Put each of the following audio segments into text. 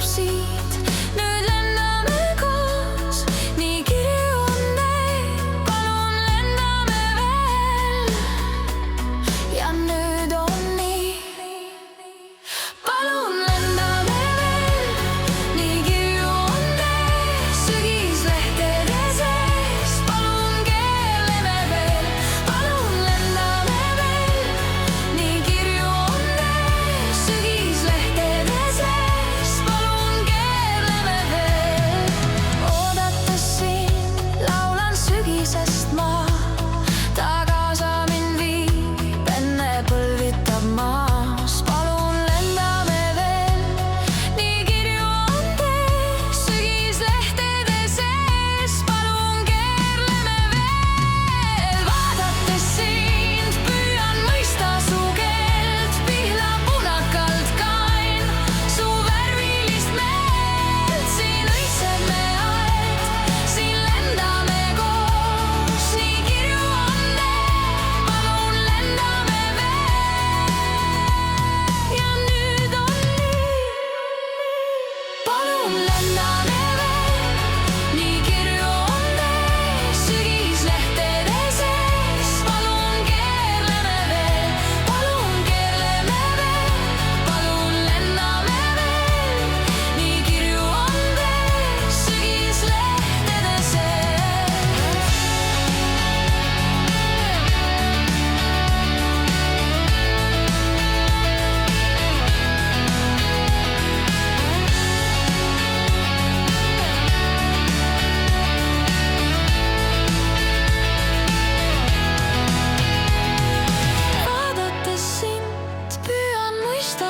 Siit nüüd lendame koos, nii kirju on neid, palun lendame veel. Ja nüüd on nii, palun lendame veel, nii kirju on neid, sügislehtede sees, palun keerleme veel. Palun lendame veel, nii kirju on neid, sügislehtede sees, sest ma tagasa mind viib, enne põlvitab maas. Palun lendame veel, nii kirju on teed, sügislehtede sees, palun keerleme veel. Vaadates sind püüan mõista su keelt, pihla punakalt kain su värvilist meelt. Siin õitseb me aed, siin lendame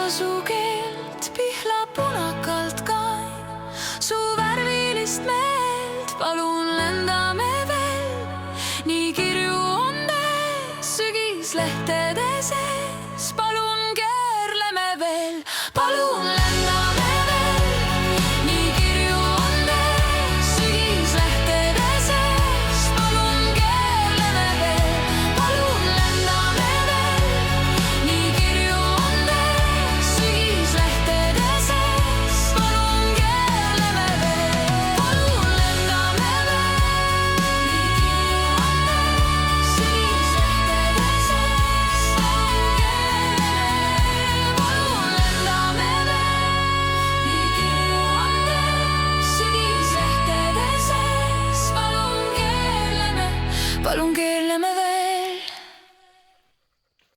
su keelt, pihla punakalt kain su värvilist meelt. Palun lendame veel, nii kirju on teed, sügislehtede sees, palun keerleme veel. Palun lendame veel, nii kirju on teed, sügislehtede sees, palun keerleme veel. Palun lendame veel, nii kirju on teed, sügislehtede sees, palun keerleme veel. Palun lendame veel, nii kirju on teed, sügislehtede sees, palun keerleme veel. Palun keerleme.